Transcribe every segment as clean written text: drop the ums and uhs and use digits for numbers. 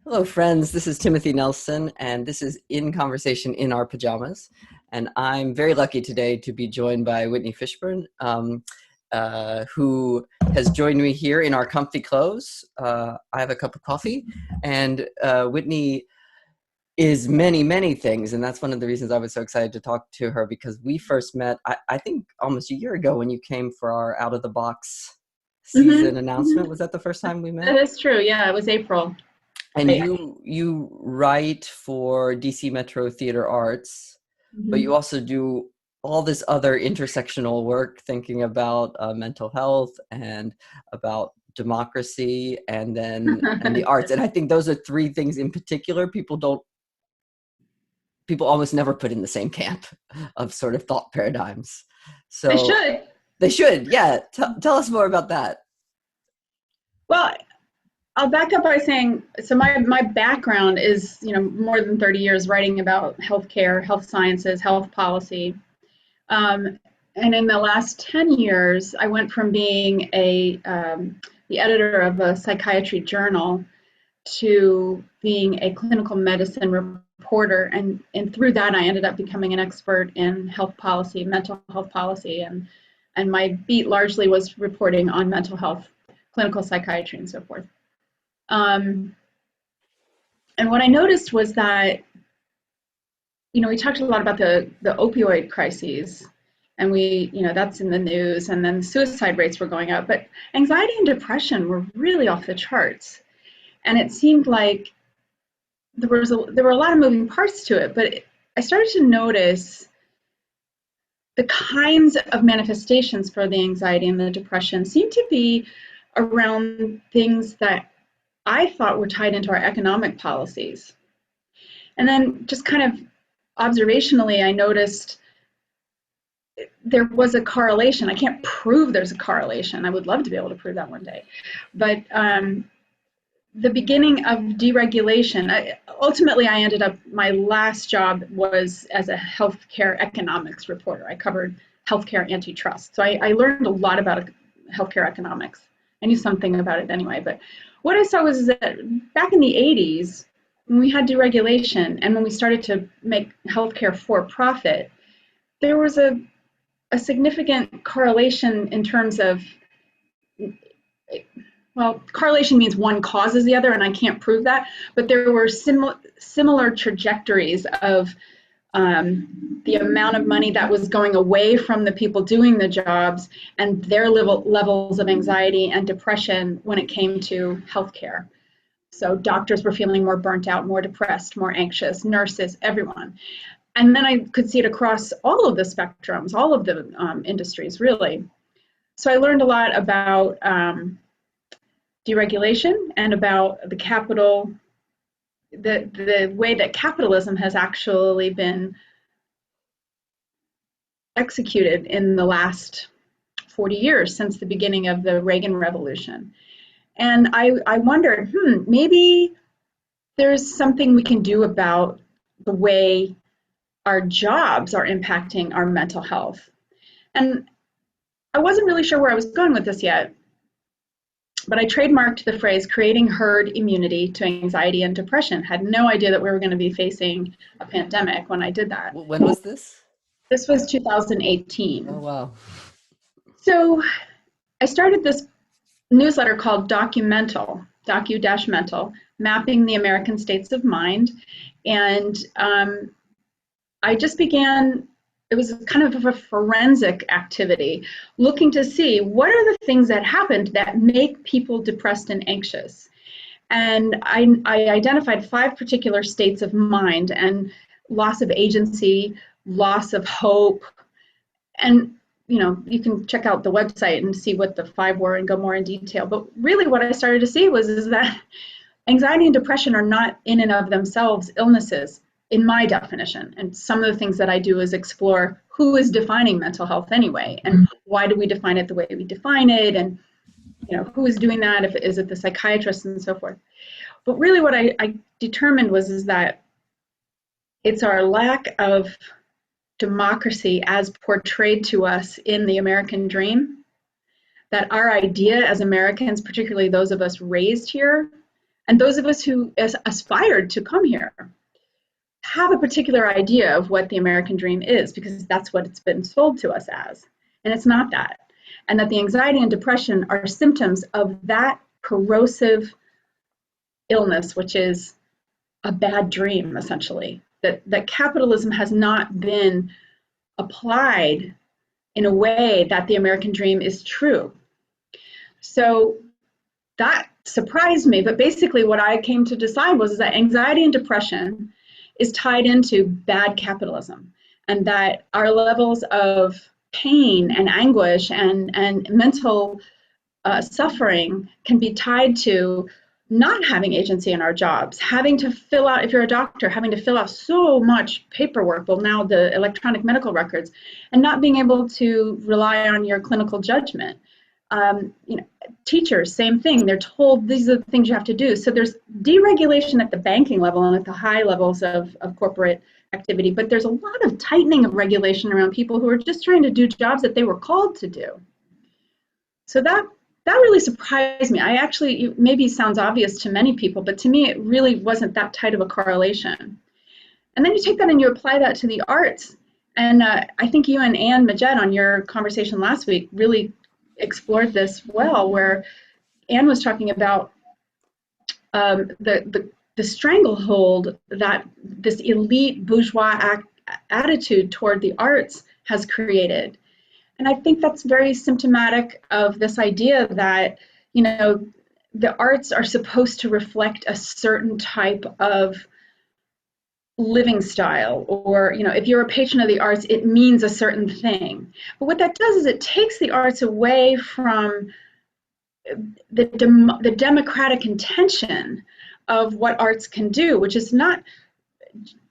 Hello, friends. This is Timothy Nelson, and this is In Conversation in Our Pajamas. And I'm very lucky today to be joined by Whitney Fishburn, who has joined me here in our comfy clothes. I have a cup of coffee, and Whitney is many, many things. And that's one of the reasons I was so excited to talk to her, because we first met, I think, almost a year ago when you came for our Out of the Box season announcement. Was that the first time we met? That is true. Yeah, it was April. And you write for DC Metro Theater Arts, but you also do all this other intersectional work, thinking about mental health and about democracy and the arts. And I think those are three things in particular people almost never put in the same camp of sort of thought paradigms. So they should. Yeah. Tell us more about that. Well, I'll back up by saying, so my background is, more than 30 years writing about healthcare, health sciences, health policy. And in the last 10 years, I went from being the editor of a psychiatry journal to being a clinical medicine reporter. And through that, I ended up becoming an expert in health policy, mental health policy. And my beat largely was reporting on mental health, clinical psychiatry, and so forth. And what I noticed was that, we talked a lot about the opioid crises, and that's in the news, and then suicide rates were going up, but anxiety and depression were really off the charts. And it seemed like there were a lot of moving parts to it, but I started to notice the kinds of manifestations for the anxiety and the depression seemed to be around things that I thought were tied into our economic policies. And then just kind of observationally, I noticed there was a correlation. I can't prove there's a correlation. I would love to be able to prove that one day. But the beginning of deregulation, ultimately I ended up, my last job was as a healthcare economics reporter. I covered healthcare antitrust. So I learned a lot about healthcare economics. I knew something about it anyway, but what I saw was that back in the 80s, when we had deregulation and when we started to make healthcare for profit, there was a significant correlation in terms of, well, correlation means one causes the other, and I can't prove that, but there were similar trajectories of the amount of money that was going away from the people doing the jobs and their levels of anxiety and depression when it came to healthcare. So doctors were feeling more burnt out, more depressed, more anxious, nurses, everyone. And then I could see it across all of the spectrums, all of the industries, really. So I learned a lot about deregulation and about the capital, the way that capitalism has actually been executed in the last 40 years since the beginning of the Reagan Revolution. And I wondered, maybe there's something we can do about the way our jobs are impacting our mental health. And I wasn't really sure where I was going with this yet, but I trademarked the phrase creating herd immunity to anxiety and depression. Had no idea that we were going to be facing a pandemic when I did that. When was this? This was 2018. Oh, wow. So I started this newsletter called Docu-mental, Docu-mental, Mapping the American States of Mind. And I just began, it was kind of a forensic activity, looking to see what are the things that happened that make people depressed and anxious. And I identified 5 particular states of mind: and loss of agency, loss of hope. And you can check out the website and see what the 5 were and go more in detail. But really what I started to see is that anxiety and depression are not in and of themselves illnesses, in my definition. And some of the things that I do is explore who is defining mental health anyway, and why do we define it the way we define it, and who is doing that, is it the psychiatrist, and so forth. But really what I determined is that it's our lack of democracy as portrayed to us in the American dream, that our idea as Americans, particularly those of us raised here, And those of us who aspired to come here have a particular idea of what the American dream is, because that's what it's been sold to us as. And it's not that. And that the anxiety and depression are symptoms of that corrosive illness, which is a bad dream, essentially. That capitalism has not been applied in a way that the American dream is true. So that surprised me, but basically what I came to decide was that anxiety and depression is tied into bad capitalism, and that our levels of pain and anguish and mental suffering can be tied to not having agency in our jobs, having to fill out, if you're a doctor, having to fill out so much paperwork, well, now the electronic medical records, and not being able to rely on your clinical judgment. Teachers, same thing. They're told these are the things you have to do. So there's deregulation at the banking level and at the high levels of corporate activity, but there's a lot of tightening of regulation around people who are just trying to do jobs that they were called to do. So that really surprised me. I actually, it maybe sounds obvious to many people, but to me it really wasn't that tight of a correlation. And then you take that and you apply that to the arts. And I think you and Anne Majette on your conversation last week really explored this well, where Anne was talking about the stranglehold that this elite bourgeois attitude toward the arts has created. And I think that's very symptomatic of this idea that, the arts are supposed to reflect a certain type of living style, or if you're a patron of the arts, it means a certain thing. But what that does is it takes the arts away from the democratic intention of what arts can do, which is not,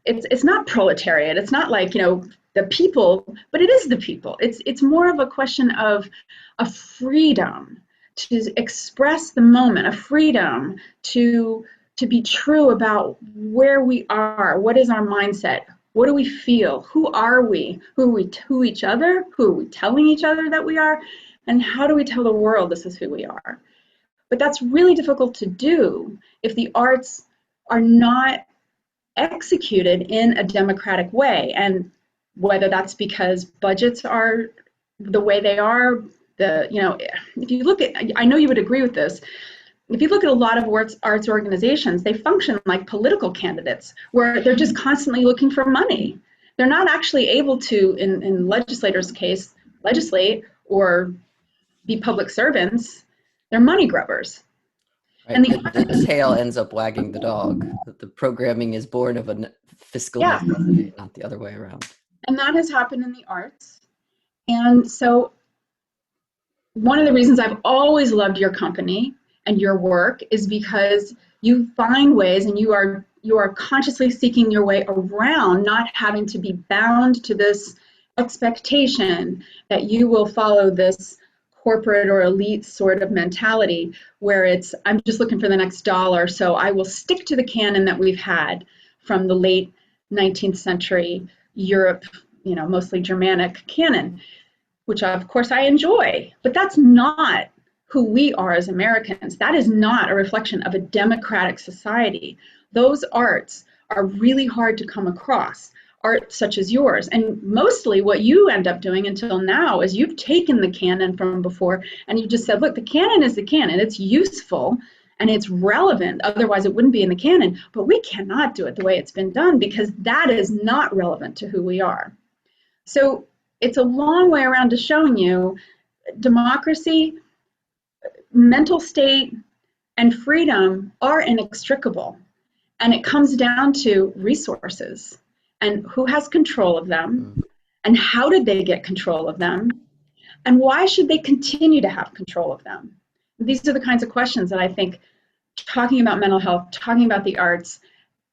it's not proletariat. It's not like the people, but it is the people. It's more of a question of a freedom to express the moment, a freedom to be true about where we are, what is our mindset, what do we feel, who are we, who are we to each other, who are we telling each other that we are, and how do we tell the world this is who we are. But that's really difficult to do if the arts are not executed in a democratic way. And whether that's because budgets are the way they are, if you look at, I know you would agree with this, if you look at a lot of arts organizations, they function like political candidates, where they're just constantly looking for money. They're not actually able to, in legislators' case, legislate or be public servants. They're money grubbers. Right. And the tail ends up wagging the dog. The programming is born of a fiscal necessity, not the other way around. And that has happened in the arts. And so one of the reasons I've always loved your company and your work is because you find ways, and you are consciously seeking your way around not having to be bound to this expectation that you will follow this corporate or elite sort of mentality where it's, I'm just looking for the next dollar, so I will stick to the canon that we've had from the late 19th century Europe, mostly Germanic canon, which of course I enjoy, but that's not who we are as Americans. That is not a reflection of a democratic society. Those arts are really hard to come across, art such as yours. And mostly what you end up doing until now is you've taken the canon from before and you just said, look, the canon is the canon. It's useful and it's relevant. Otherwise it wouldn't be in the canon, but we cannot do it the way it's been done because that is not relevant to who we are. So it's a long way around to showing you democracy, mental state, and freedom are inextricable. And it comes down to resources and who has control of them and how did they get control of them and why should they continue to have control of them. These are the kinds of questions that I think talking about mental health, talking about the arts,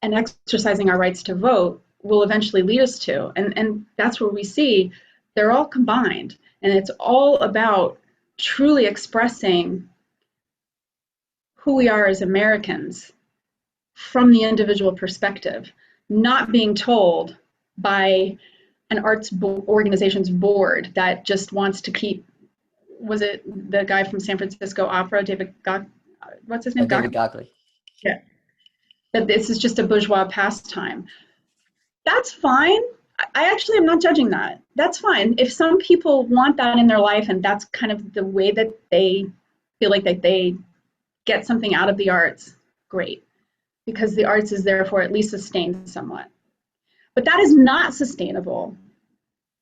and exercising our rights to vote will eventually lead us to. And that's where we see they're all combined. And it's all about truly expressing who we are as Americans from the individual perspective, not being told by an arts organization's board that just wants to keep, was it the guy from San Francisco Opera, what's his name? David Gockley. Yeah. That this is just a bourgeois pastime. That's fine. I actually am not judging that. That's fine. If some people want that in their life and that's kind of the way that they feel like that they get something out of the arts, great. Because the arts is therefore at least sustained somewhat. But that is not sustainable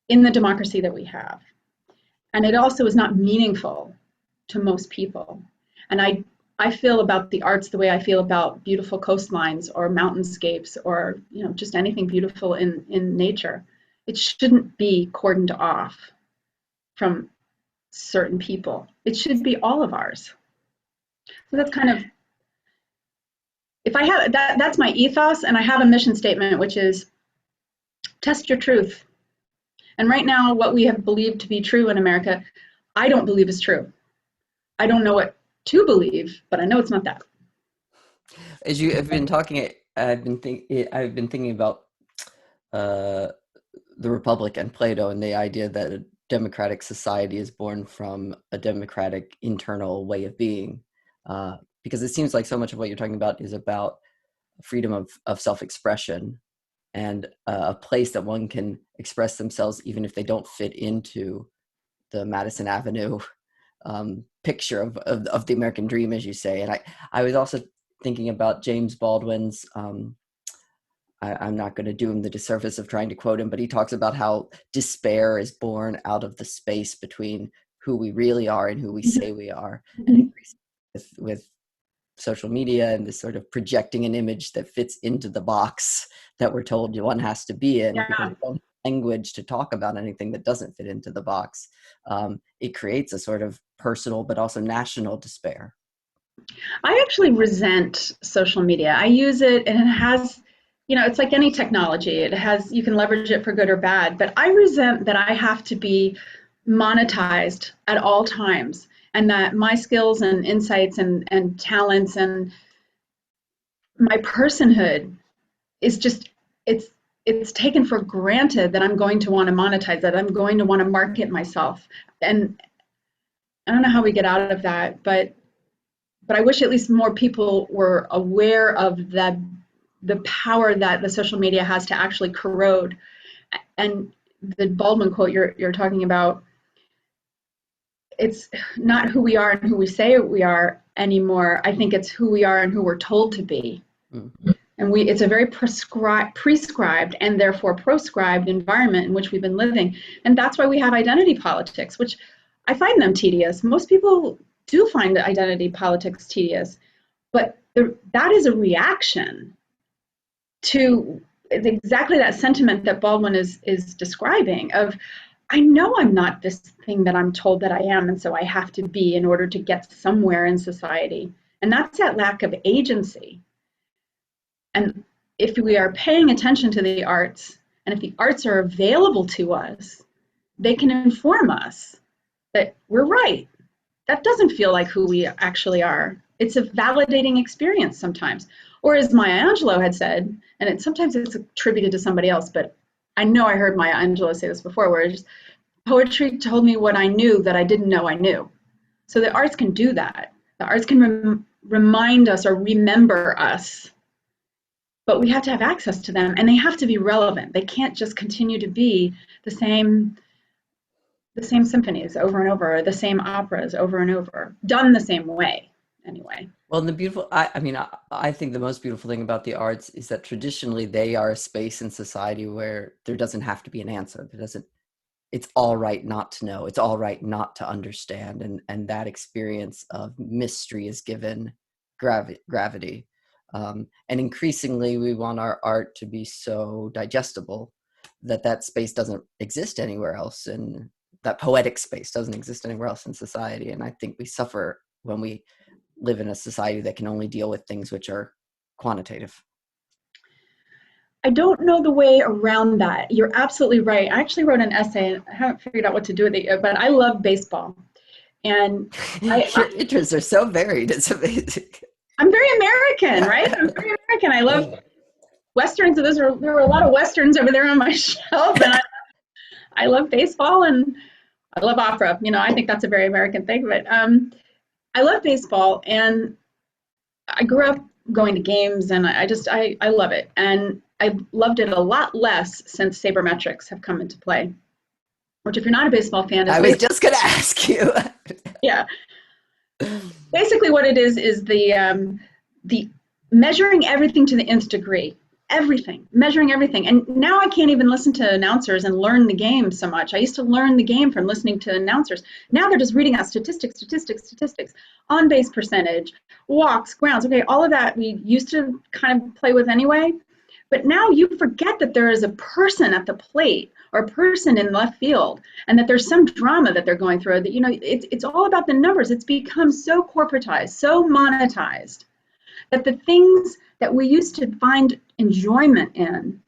in the democracy that we have. And it also is not meaningful to most people. And I feel about the arts the way I feel about beautiful coastlines or mountainscapes or just anything beautiful in nature. It shouldn't be cordoned off from certain people. It should be all of ours. So that's kind of, if I have that's my ethos, and I have a mission statement, which is test your truth. And right now, what we have believed to be true in America, I don't believe is true. I don't know what to believe, but I know it's not that. As you have been talking, I've been thinking about uh, the Republic and Plato and the idea that a democratic society is born from a democratic internal way of being, because it seems like so much of what you're talking about is about freedom of self-expression and a place that one can express themselves even if they don't fit into the Madison Avenue picture of the American dream, as you say. And I was also thinking about James Baldwin's, I'm not going to do him the disservice of trying to quote him, but he talks about how despair is born out of the space between who we really are and who we say we are. And with social media and this sort of projecting an image that fits into the box that we're told one has to be in, Yeah. because we don't have language to talk about anything that doesn't fit into the box. It creates a sort of personal but also national despair. I actually resent social media. I use it and it has, it's like any technology. It has, you can leverage it for good or bad, but I resent that I have to be monetized at all times and that my skills and insights and talents and my personhood is just, it's taken for granted that I'm going to want to monetize that. I'm going to want to market myself. And I don't know how we get out of that, but I wish at least more people were aware of the power that the social media has to actually corrode. And the Baldwin quote you're talking about, it's not who we are and who we say we are anymore. I think it's who we are and who we're told to be. Mm-hmm. And it's a very prescribed and therefore proscribed environment in which we've been living. And that's why we have identity politics, which I find them tedious. Most people do find identity politics tedious, but that is a reaction to exactly that sentiment that Baldwin is describing of, I know I'm not this thing that I'm told that I am, and so I have to be in order to get somewhere in society. And that's that lack of agency. And if we are paying attention to the arts, and if the arts are available to us, they can inform us that we're right. That doesn't feel like who we actually are. It's a validating experience sometimes. Or as Maya Angelou had said, and sometimes it's attributed to somebody else, but I know I heard Maya Angelou say this before, where it's just, poetry told me what I knew that I didn't know I knew. So the arts can do that. The arts can remind us or remember us, but we have to have access to them, and they have to be relevant. They can't just continue to be the same symphonies over and over, or the same operas over and over, done the same way anyway. Well, the beautiful, I think the most beautiful thing about the arts is that traditionally they are a space in society where there doesn't have to be an answer. It's all right not to know. It's all right not to understand. And that experience of mystery is given gravity. And increasingly we want our art to be so digestible that space doesn't exist anywhere else. And that poetic space doesn't exist anywhere else in society. And I think we suffer when we live in a society that can only deal with things which are quantitative. I don't know the way around that. You're absolutely right. I actually wrote an essay, and I haven't figured out what to do with it yet, but I love baseball. And your interests are so varied. It's amazing. I'm very American, right? I'm very American. I love Westerns. There were a lot of Westerns over there on my shelf, and I love baseball and I love opera. I think that's a very American thing, but I love baseball, and I grew up going to games, and I love it. And I've loved it a lot less since sabermetrics have come into play, which if you're not a baseball fan is I was just going to ask you. yeah. Basically what it is the measuring everything to the nth degree. Everything, measuring everything. And now I can't even listen to announcers and learn the game so much. I used to learn the game from listening to announcers. Now they're just reading out statistics, on base percentage, walks, grounds. Okay, all of that we used to kind of play with anyway. But now you forget that there is a person at the plate or a person in left field, and that there's some drama that they're going through. That it's all about the numbers. It's become so corporatized, so monetized, that the things that we used to find enjoyment in,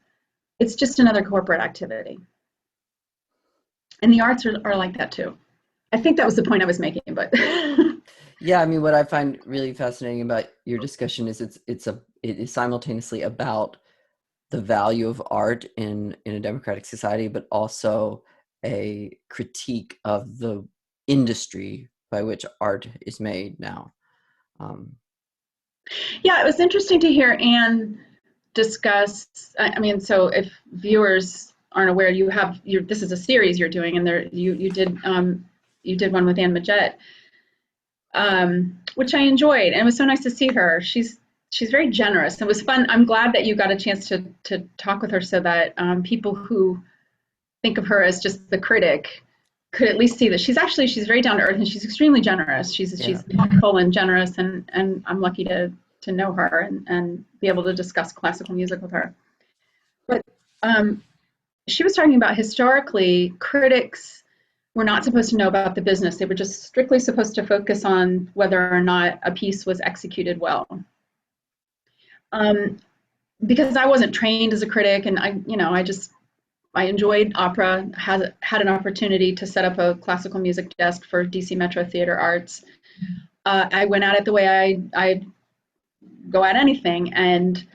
it's just another corporate activity. And the arts are like that too. I think that was the point I was making, but yeah, I mean, what I find really fascinating about your discussion is it is simultaneously about the value of art in a democratic society, but also a critique of the industry by which art is made now. Yeah, it was interesting to hear Anne discuss. I mean, so if viewers aren't aware, this is a series you're doing, and you did one with Anne Majette, which I enjoyed, and it was so nice to see her. She's very generous. It was fun. I'm glad that you got a chance to talk with her, so that people who think of her as just the critic could at least see that she's very down to earth, and she's extremely generous. She's thoughtful and generous, and I'm lucky to know her and be able to discuss classical music with her. But she was talking about historically, critics were not supposed to know about the business. They were just strictly supposed to focus on whether or not a piece was executed well. Because I wasn't trained as a critic, and I enjoyed opera, had an opportunity to set up a classical music desk for DC Metro Theater Arts. I went at it the way I go at anything, and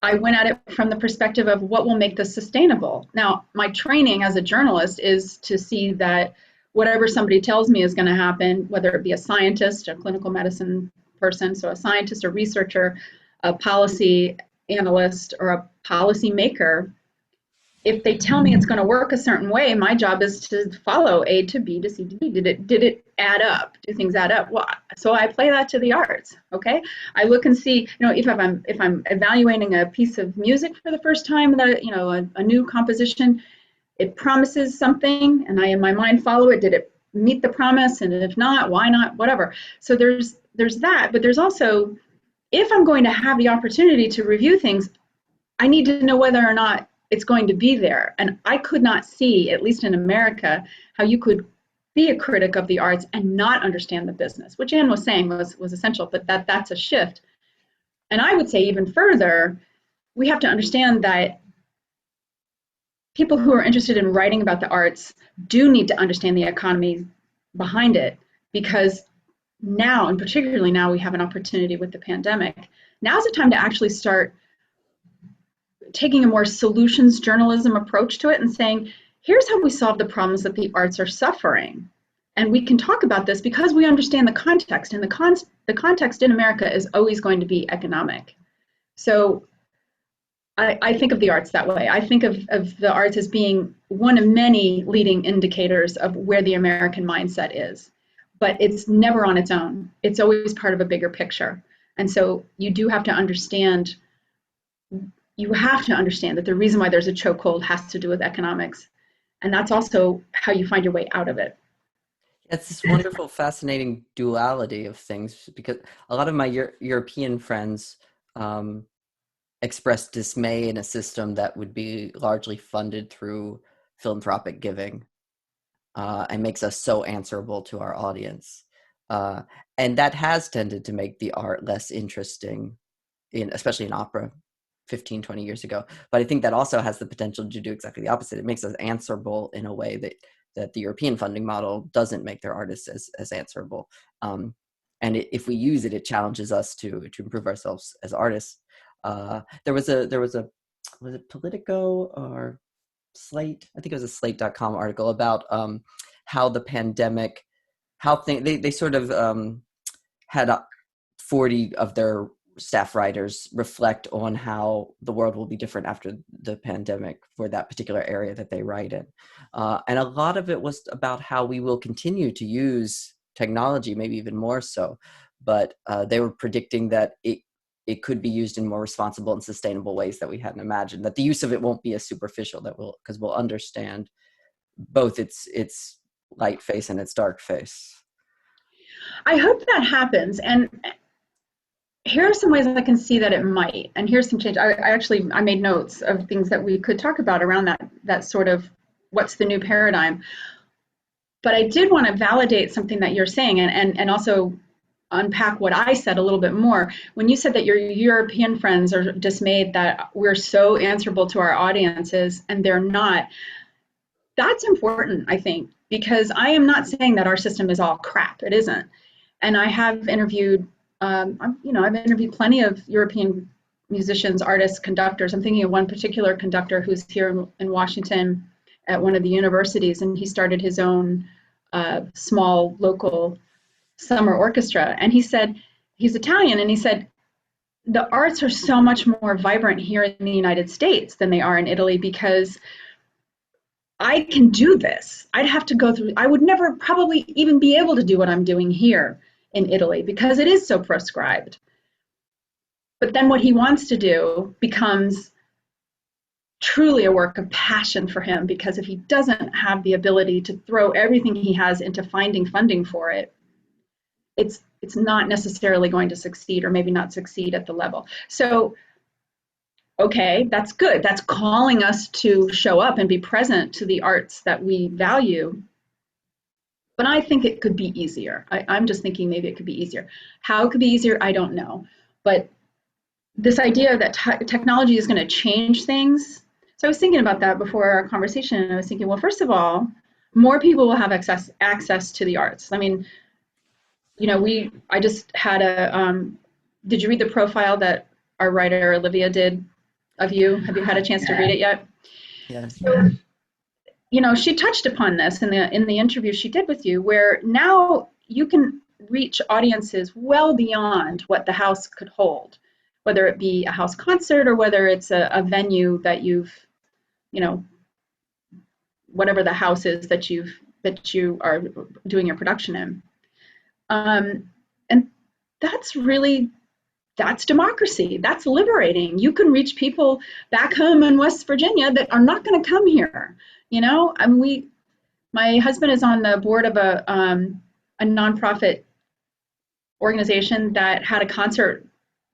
I went at it from the perspective of what will make this sustainable. Now, my training as a journalist is to see that whatever somebody tells me is going to happen, whether it be a scientist, a clinical medicine person, so a scientist, a researcher, a policy analyst, or a policy maker, if they tell me it's going to work a certain way, my job is to follow A to B to C to D. Did it add up? Do things add up? Well, so I play that to the arts. Okay, I look and see. If I'm evaluating a piece of music for the first time, that a new composition, it promises something, and I in my mind follow it. Did it meet the promise? And if not, why not? Whatever. So there's that, but there's also, if I'm going to have the opportunity to review things, I need to know whether or not it's going to be there. And I could not see, at least in America, how you could be a critic of the arts and not understand the business, which Anne was saying was essential, but that's a shift. And I would say even further, we have to understand that people who are interested in writing about the arts do need to understand the economy behind it, because now, and particularly now, we have an opportunity with the pandemic. Now's the time to actually start taking a more solutions journalism approach to it and saying, here's how we solve the problems that the arts are suffering. And we can talk about this because we understand the context, and the context in America is always going to be economic. So I think of the arts that way. I think of the arts as being one of many leading indicators of where the American mindset is. But it's never on its own. It's always part of a bigger picture. And so you do have to understand that the reason why there's a chokehold has to do with economics. And that's also how you find your way out of it. It's this wonderful, fascinating duality of things, because a lot of my European friends expressed dismay in a system that would be largely funded through philanthropic giving and makes us so answerable to our audience. And that has tended to make the art less interesting, especially in opera 15, 20 years ago. But I think that also has the potential to do exactly the opposite. It makes us answerable in a way that the European funding model doesn't make their artists as answerable. And if we use it, it challenges us to improve ourselves as artists. There was was it Politico or Slate? I think it was a Slate.com article about how the pandemic, they sort of had 40 of their staff writers reflect on how the world will be different after the pandemic for that particular area that they write in. And a lot of it was about how we will continue to use technology, maybe even more so, but they were predicting that it could be used in more responsible and sustainable ways that we hadn't imagined, that the use of it won't be as superficial, because we'll understand both its light face and its dark face. I hope that happens. And here are some ways I can see that it might. And here's some change. I made notes of things that we could talk about around that sort of what's the new paradigm. But I did want to validate something that you're saying and also unpack what I said a little bit more. When you said that your European friends are dismayed that we're so answerable to our audiences and they're not, that's important, I think, because I am not saying that our system is all crap. It isn't. And I have interviewed, I've interviewed plenty of European musicians, artists, conductors. I'm thinking of one particular conductor who's here in Washington at one of the universities, and he started his own small local summer orchestra. And he said, he's Italian, and he said, the arts are so much more vibrant here in the United States than they are in Italy because I can do this. I'd have to go through, I would never probably even be able to do what I'm doing here in Italy because it is so proscribed. But then what he wants to do becomes truly a work of passion for him, because if he doesn't have the ability to throw everything he has into finding funding for it, it's not necessarily going to succeed, or maybe not succeed at the level. So, okay, that's good. That's calling us to show up and be present to the arts that we value. But I think it could be easier. I'm just thinking maybe it could be easier. How it could be easier, I don't know. But this idea that technology is going to change things. So I was thinking about that before our conversation, and I was thinking, well, first of all, more people will have access to the arts. I mean, I just had did you read the profile that our writer Olivia did of you? Have you had a chance to read it yet? Yes. So, she touched upon this in the interview she did with you, where now you can reach audiences well beyond what the house could hold, whether it be a house concert or whether it's a venue that you've, whatever the house is that you are doing your production in. And that's democracy. That's liberating. You can reach people back home in West Virginia that are not going to come here. My husband is on the board of a nonprofit organization that had a concert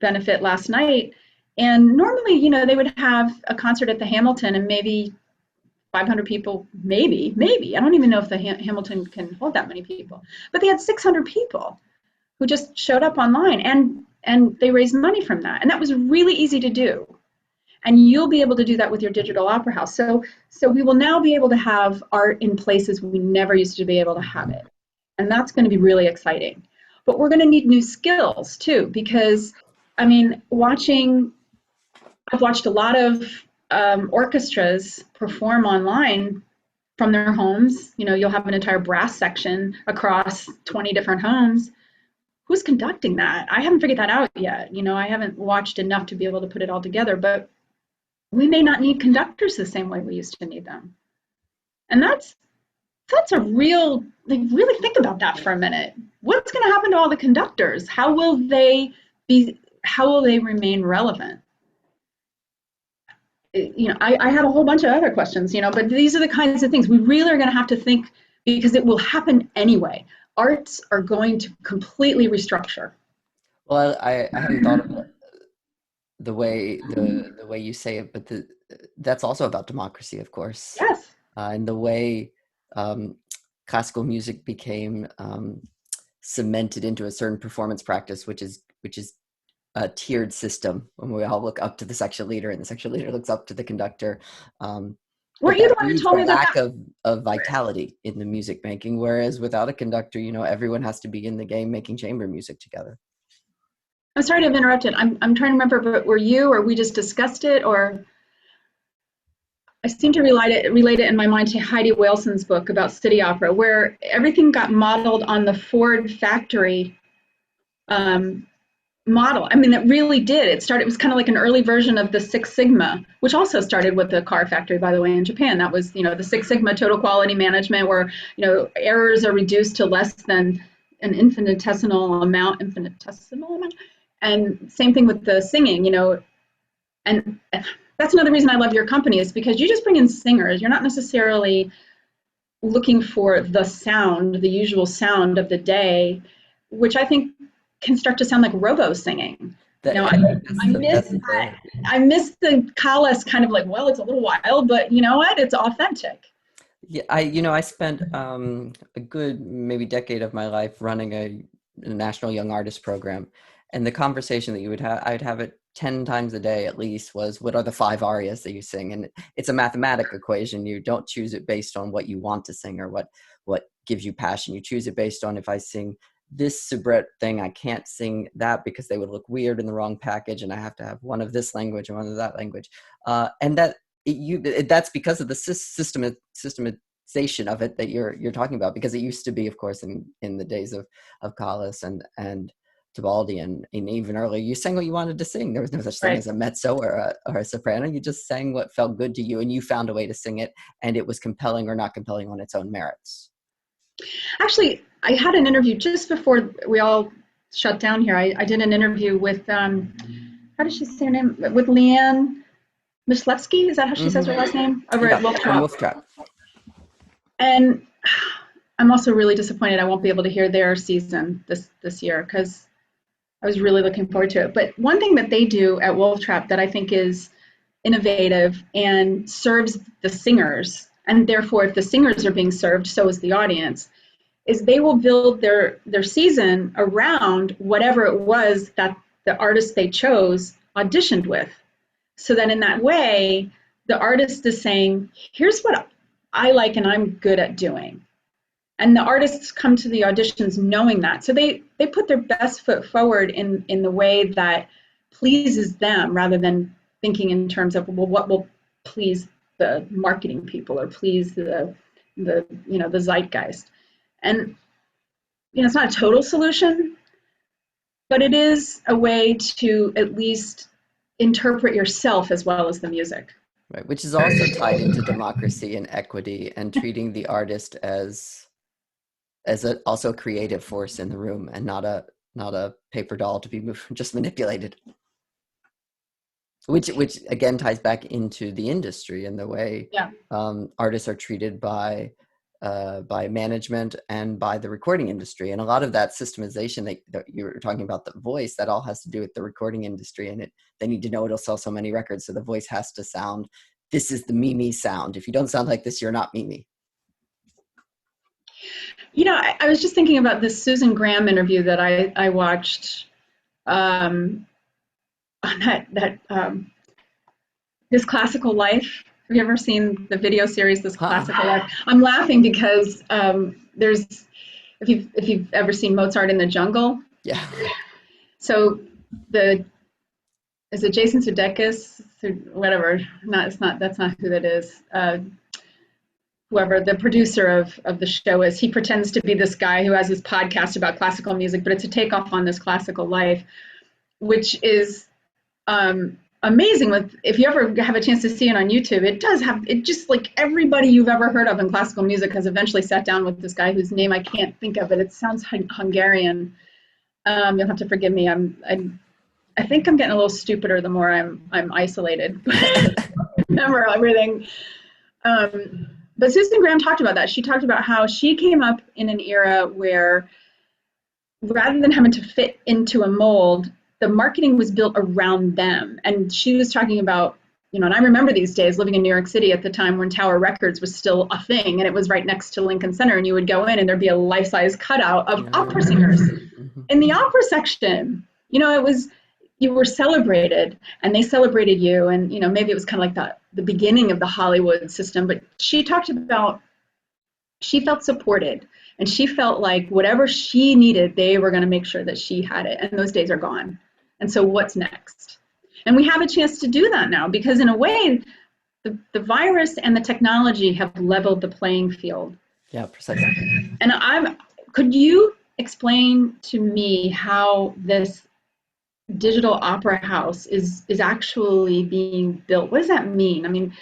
benefit last night. And normally, they would have a concert at the Hamilton and maybe 500 people, maybe. I don't even know if the Hamilton can hold that many people. But they had 600 people who just showed up online, and they raised money from that. And that was really easy to do. And you'll be able to do that with your digital opera house. So we will now be able to have art in places we never used to be able to have it. And that's going to be really exciting. But we're going to need new skills too, because I've watched a lot of orchestras perform online from their homes. You'll have an entire brass section across 20 different homes. Who's conducting that? I haven't figured that out yet. I haven't watched enough to be able to put it all together, but we may not need conductors the same way we used to need them. And that's a real, really think about that for a minute. What's going to happen to all the conductors? How will they remain relevant? I had a whole bunch of other questions, but these are the kinds of things we really are going to have to think, because it will happen anyway. Arts are going to completely restructure. Well, I hadn't thought of it the way you say it, but that's also about democracy, of course. Yes. And the way classical music became cemented into a certain performance practice, which is a tiered system, when we all look up to the section leader and the section leader looks up to the conductor. Weren't you the one who told me lack of vitality in the music making, whereas without a conductor, everyone has to be in the game making chamber music together. I'm sorry to have interrupted. I'm trying to remember, but were you, or we just discussed it, or I seem to relate it in my mind to Heidi Wilson's book about city opera, where everything got modeled on the Ford factory model. I mean, it really did. It was kind of like an early version of the Six Sigma, which also started with the car factory, by the way, in Japan. That was, the Six Sigma total quality management, where, errors are reduced to less than an infinitesimal amount. And same thing with the singing, and that's another reason I love your company, is because you just bring in singers. You're not necessarily looking for the sound, the usual sound of the day, which I think can start to sound like robo singing. I miss the Kalas kind of like, well, it's a little wild, but you know what? It's authentic. Yeah, I spent a good maybe decade of my life running a national young artist program, and the conversation that you would have, I'd have it 10 times a day at least, was what are the 5 arias that you sing? And it's a mathematic equation. You don't choose it based on what you want to sing or what gives you passion. You choose it based on, if I sing this soubrette thing, I can't sing that because they would look weird in the wrong package, and I have to have one of this language and one of that language, and that's because of the systematization of it that you're talking about, because it used to be, of course, in the days of Callas and Tibaldi and even earlier, you sang what you wanted to sing. There was no such thing as a mezzo or a soprano. You just sang what felt good to you, and you found a way to sing it, and it was compelling or not compelling on its own merits. Actually, I had an interview just before we all shut down here. I did an interview with, how does she say her name? With Leanne Myslewski, is that how she says her last name? Over at Wolf Trap. And I'm also really disappointed I won't be able to hear their season this year, because I was really looking forward to it. But one thing that they do at Wolf Trap that I think is innovative and serves the singers, and therefore if the singers are being served, so is the audience, is they will build their season around whatever it was that the artist they chose auditioned with. So that in that way, the artist is saying, here's what I like and I'm good at doing. And the artists come to the auditions knowing that. So they put their best foot forward in the way that pleases them, rather than thinking in terms of, well, what will please the marketing people or please the zeitgeist. And it's not a total solution, but it is a way to at least interpret yourself as well as the music. Right, which is also tied into democracy and equity and treating the artist as also a creative force in the room, and not a paper doll to be just manipulated. Which again ties back into the industry and the way artists are treated by management and by the recording industry. And a lot of that systemization that you were talking about, the voice, that all has to do with the recording industry. And they need to know it'll sell so many records. So the voice has to sound, this is the Mimi sound. If you don't sound like this, you're not Mimi. I was just thinking about this Susan Graham interview that I watched on that This Classical Life. Have you ever seen the video series This Classical Life? I'm laughing because there's, if you've ever seen Mozart in the Jungle. Yeah. So is it Jason Sudeikis or whatever? That's not who that is. Whoever the producer of the show is, he pretends to be this guy who has this podcast about classical music, but it's a takeoff on This Classical Life, which is amazing. If you ever have a chance to see it on YouTube, it just like everybody you've ever heard of in classical music has eventually sat down with this guy whose name I can't think of, but it sounds Hungarian. You'll have to forgive me. I think I'm getting a little stupider the more I'm isolated. Remember everything. But Susan Graham talked about that. She talked about how she came up in an era where, rather than having to fit into a mold, the marketing was built around them. And she was talking about, and I remember these days living in New York City at the time when Tower Records was still a thing, and it was right next to Lincoln Center, and you would go in and there'd be a life-size cutout of opera singers in the opera section. It was, you were celebrated and they celebrated you, and maybe it was kind of like the beginning of the Hollywood system. But she talked about, she felt supported, and she felt like whatever she needed, they were going to make sure that she had it, and those days are gone. And so what's next? And we have a chance to do that now, because in a way the virus and the technology have leveled the playing field. Yeah, precisely. And could you explain to me how this digital opera house is actually being built. What does that mean? I mean,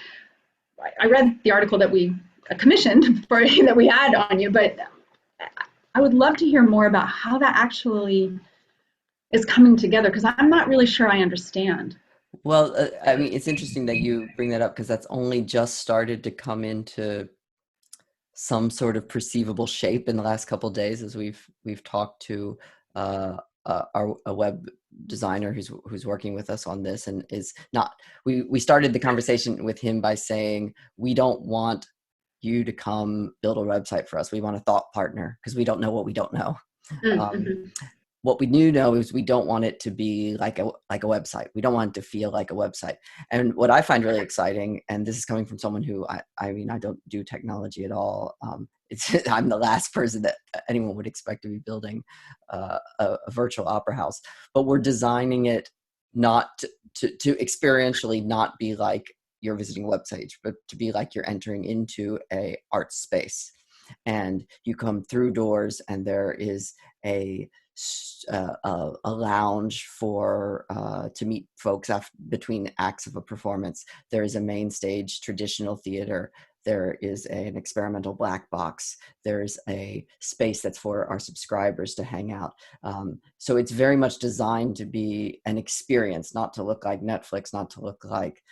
I read the article that we commissioned for that we had on you, but I would love to hear more about how that actually is coming together, because I'm not really sure I understand. Well, I mean, it's interesting that you bring that up because that's only just started to come into some sort of perceivable shape in the last couple of days as we've talked to a web designer who's working with us on this, and is not we started the conversation with him by saying, we don't want you to come build a website for us. We want a thought partner because we don't know what we don't know. Mm-hmm. What we do know is we don't want it to be like a website. We don't want it to feel like a website. And what I find really exciting, and this is coming from someone who I mean, I don't do technology at all. I'm the last person that anyone would expect to be building a virtual opera house, but we're designing it not to experientially not be like you're visiting a website, but to be like you're entering into a art space, and you come through doors and there is a lounge for to meet folks between acts of a performance. There is a main stage traditional theater. There is an experimental black box. There's a space that's for our subscribers to hang out. So it's very much designed to be an experience, not to look like Netflix, not to look like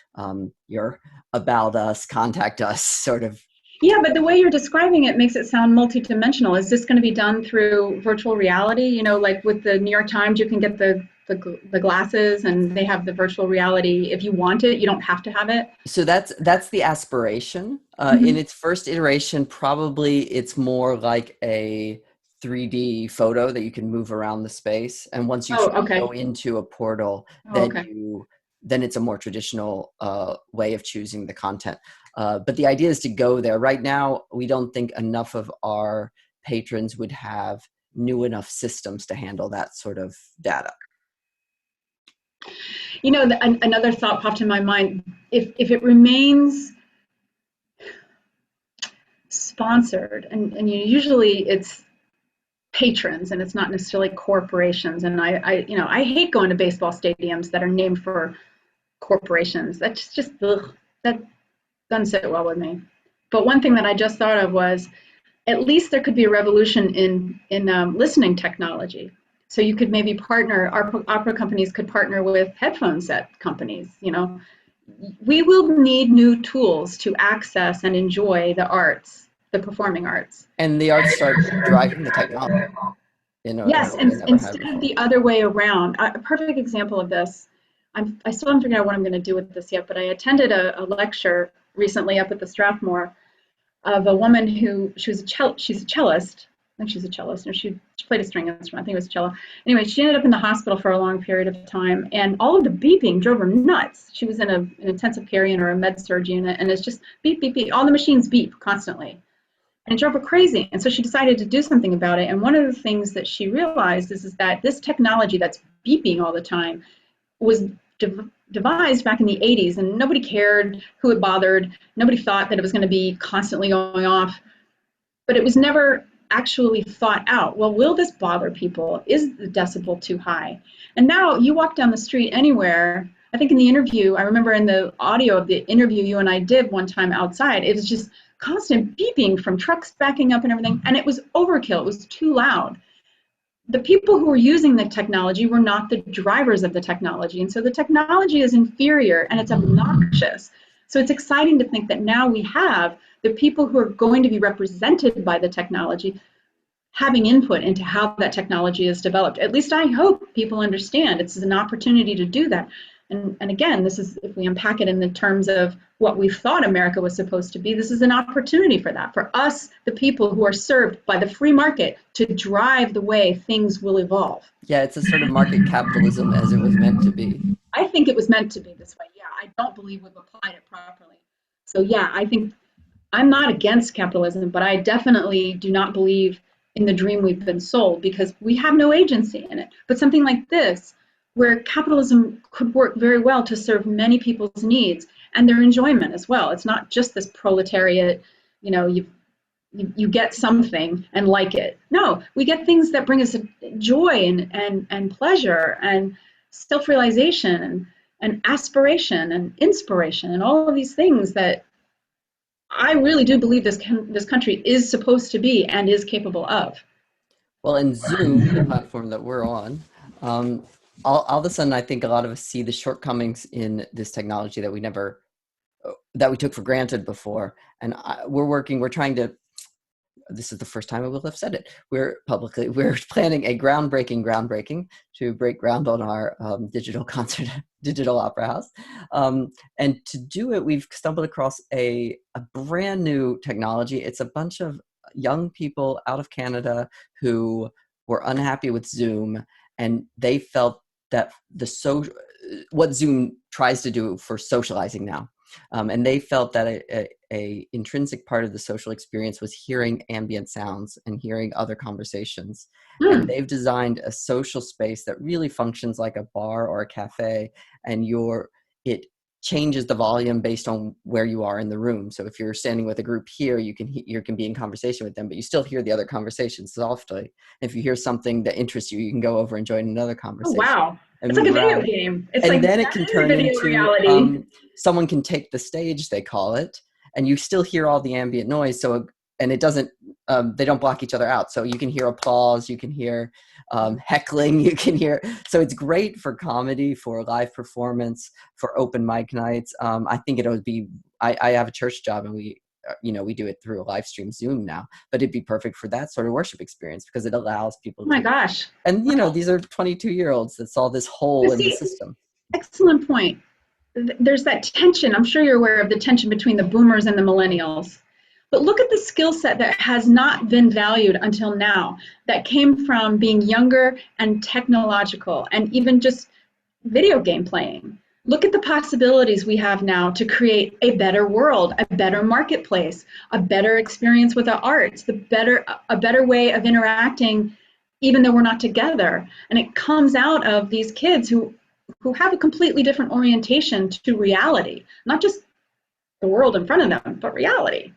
your about us, contact us sort of. Yeah, but the way you're describing it makes it sound multidimensional. Is this going to be done through virtual reality? You know, like with the New York Times, you can get the glasses, and they have the virtual reality. If you want it, you don't have to have it. So that's the aspiration. In its first iteration, probably it's more like a 3D photo that you can move around the space. And once you Oh, okay. go into a portal, Oh, okay. then it's a more traditional way of choosing the content. But the idea is to go there. Right now, we don't think enough of our patrons would have new enough systems to handle that sort of data. You know, another thought popped in my mind. If it remains sponsored, and usually it's patrons and it's not necessarily corporations. And I hate going to baseball stadiums that are named for corporations. That's just ugh, that doesn't sit well with me. But one thing that I just thought of was, at least there could be a revolution in listening technology. So you could maybe partner, our opera companies could partner with headphone set companies. You know, we will need new tools to access and enjoy the arts, the performing arts. And the arts start driving the technology in a Yes, way and they never have instead of before. the other way around. A perfect example of this, I still haven't figured out what I'm going to do with this yet, but I attended a lecture recently up at the Strathmore of a woman who, she's a cellist. I think she's a cellist, and she played a string instrument. I think it was cello. Anyway, she ended up in the hospital for a long period of time, and all of the beeping drove her nuts. She was in an intensive care unit or a med surg unit, and it's just beep, beep, beep. All the machines beep constantly. And it drove her crazy. And so she decided to do something about it. And one of the things that she realized is that this technology that's beeping all the time was devised back in the 80s, and nobody cared who it bothered. Nobody thought that it was going to be constantly going off, but it was never actually thought out. Well, will this bother people? Is the decibel too high? And now you walk down the street anywhere. I think in the interview, I remember in the audio of the interview you and I did one time outside, it was just constant beeping from trucks backing up and everything, and it was overkill. It was too loud. The people who were using the technology were not the drivers of the technology. And so the technology is inferior and it's obnoxious. So it's exciting to think that now we have the people who are going to be represented by the technology having input into how that technology is developed. At least I hope people understand it's an opportunity to do that. And again, this is, if we unpack it in the terms of what we thought America was supposed to be, this is an opportunity for that, for us, the people who are served by the free market, to drive the way things will evolve. Yeah, it's a sort of market capitalism as it was meant to be. I think it was meant to be this way. Yeah, I don't believe we've applied it properly. So yeah, I think I'm not against capitalism, but I definitely do not believe in the dream we've been sold, because we have no agency in it. But something like this, where capitalism could work very well to serve many people's needs and their enjoyment as well. It's not just this proletariat, you know, you get something and like it. No, we get things that bring us joy and pleasure, and self-realization and aspiration and inspiration and all of these things that I really do believe this country is supposed to be and is capable of. Well, in Zoom, the platform that we're on, um, all of a sudden, I think a lot of us see the shortcomings in this technology that we took for granted before. And we're trying to, this is the first time I will have said it. We're planning a groundbreaking to break ground on our digital concert, digital opera house. And to do it, we've stumbled across a brand new technology. It's a bunch of young people out of Canada who were unhappy with Zoom, and they felt that what Zoom tries to do for socializing now. And they felt that a intrinsic part of the social experience was hearing ambient sounds and hearing other conversations. And they've designed a social space that really functions like a bar or a cafe, and it changes the volume based on where you are in the room. So if you're standing with a group here, you can be in conversation with them, but you still hear the other conversations softly. If you hear something that interests you, you can go over and join another Oh, conversation. wow. And It's like a move video around. game. It's And like then it can turn video into reality. someone can take the stage, they call it, and you still hear all the ambient noise. And it doesn't, they don't block each other out. So you can hear applause, you can hear heckling, you can hear. So it's great for comedy, for live performance, for open mic nights. I think it would be, I have a church job, and we do it through a live stream Zoom now, but it'd be perfect for that sort of worship experience because it allows people Oh my gosh. and these are 22-year-olds that saw this hole in the system. Excellent point. There's that tension. I'm sure you're aware of the tension between the boomers and the millennials. But look at the skill set that has not been valued until now, that came from being younger and technological and even just video game playing. Look at the possibilities we have now to create a better world, a better marketplace, a better experience with the arts, a better way of interacting, even though we're not together. And it comes out of these kids who have a completely different orientation to reality, not just the world in front of them, but reality.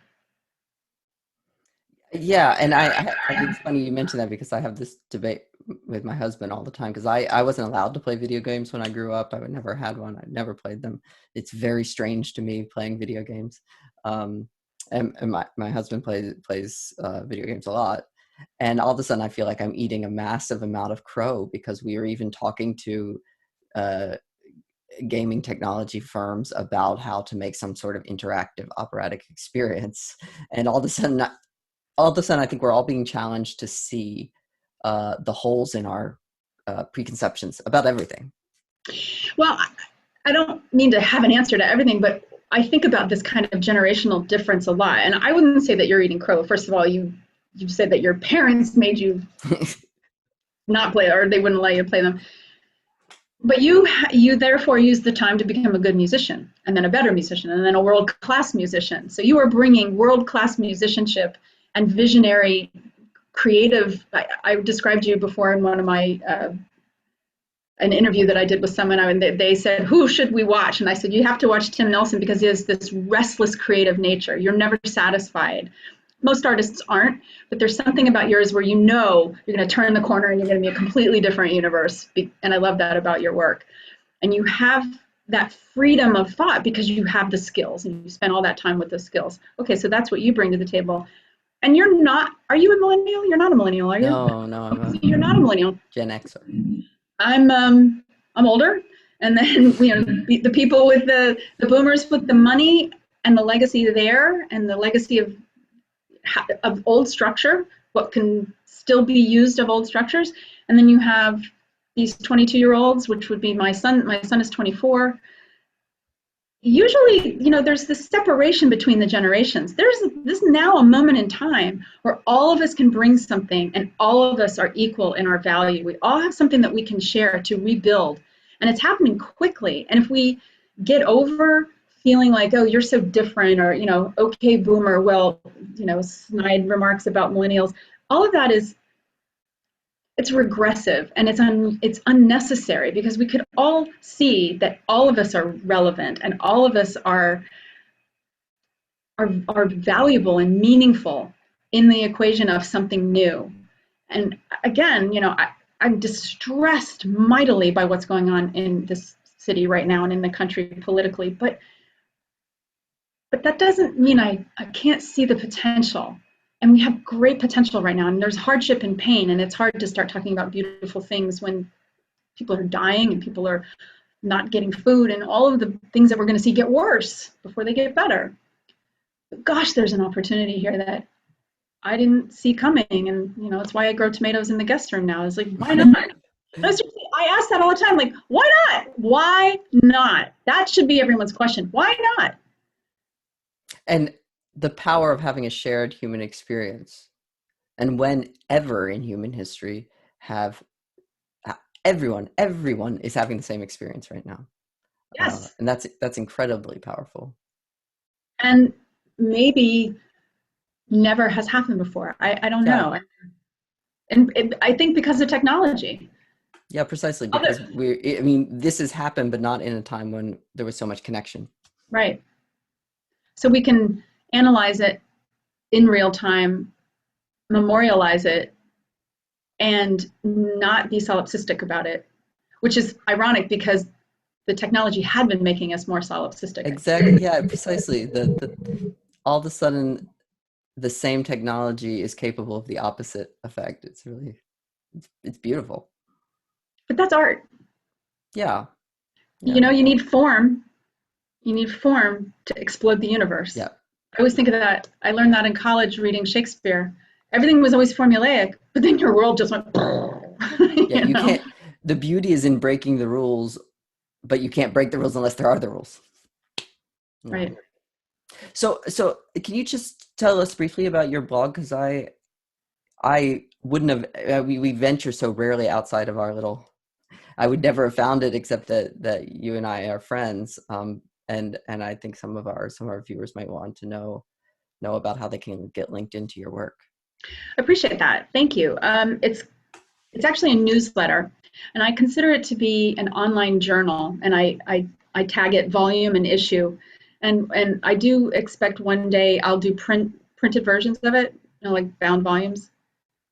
Yeah, and I think it's funny you mentioned that because I have this debate with my husband all the time because I wasn't allowed to play video games when I grew up. I would never had one. I never played them. It's very strange to me playing video games. And my husband plays video games a lot. And all of a sudden I feel like I'm eating a massive amount of crow because we are even talking to uh, gaming technology firms about how to make some sort of interactive operatic experience. And all of a sudden, I think we're all being challenged to see the holes in our preconceptions about everything. Well, I don't mean to have an answer to everything, but I think about this kind of generational difference a lot. And I wouldn't say that you're eating crow. First of all, you said that your parents made you not play, or they wouldn't allow you to play them. But you therefore use the time to become a good musician, and then a better musician, and then a world-class musician. So you are bringing world-class musicianship and visionary, creative. I described you before in one of my an interview that I did with someone, and they said, "Who should we watch?" And I said, "You have to watch Tim Nelson because he has this restless, creative nature. You're never satisfied. Most artists aren't, but there's something about yours where you're going to turn the corner and you're going to be a completely different universe." And I love that about your work. And you have that freedom of thought because you have the skills and you spend all that time with the skills. Okay, so that's what you bring to the table. And are you a millennial? You're not a millennial, are you? No, You're not a millennial. Gen Xer. I'm older, and then the people with the boomers with the money and the legacy there, and the legacy of old structure, what can still be used of old structures, and then you have these 22-year-olds, which would be my son. My son is 24. Usually, there's this separation between the generations. There's this now a moment in time where all of us can bring something and all of us are equal in our value. We all have something that we can share to rebuild, and it's happening quickly. And if we get over feeling like, oh, you're so different, or, okay, boomer, well, snide remarks about millennials, all of that it's regressive, and it's unnecessary, because we could all see that all of us are relevant and all of us are valuable and meaningful in the equation of something new. And again, I'm distressed mightily by what's going on in this city right now and in the country politically, but that doesn't mean I can't see the potential. And we have great potential right now, and there's hardship and pain, and it's hard to start talking about beautiful things when people are dying and people are not getting food and all of the things that we're going to see get worse before they get better. But gosh, there's an opportunity here that I didn't see coming, and it's why I grow tomatoes in the guest room now. It's like, why not? I ask that all the time, like, why not? Why not? That should be everyone's question. Why not? And the power of having a shared human experience. And whenever in human history have everyone is having the same experience right now. Yes. And that's incredibly powerful. And maybe never has happened before. I don't know. And I think because of technology. Yeah, precisely. Because this has happened, but not in a time when there was so much connection. Right. So we can analyze it in real time, memorialize it, and not be solipsistic about it, which is ironic because the technology had been making us more solipsistic. Exactly. Yeah, precisely. The all of a sudden, the same technology is capable of the opposite effect. It's really, it's beautiful. But that's art. Yeah. You need form. You need form to explode the universe. Yeah. I always think of that. I learned that in college reading Shakespeare. Everything was always formulaic, but then your world just went. Yeah, you can't. The beauty is in breaking the rules, but you can't break the rules unless there are the rules. Right. So can you just tell us briefly about your blog? Because I wouldn't have. We venture so rarely outside of our little. I would never have found it except that you and I are friends. And I think some of our viewers might want to know about how they can get linked into your work. I appreciate that. Thank you. It's actually a newsletter, and I consider it to be an online journal, and I tag it volume and issue, and I do expect one day I'll do printed versions of it, like bound volumes,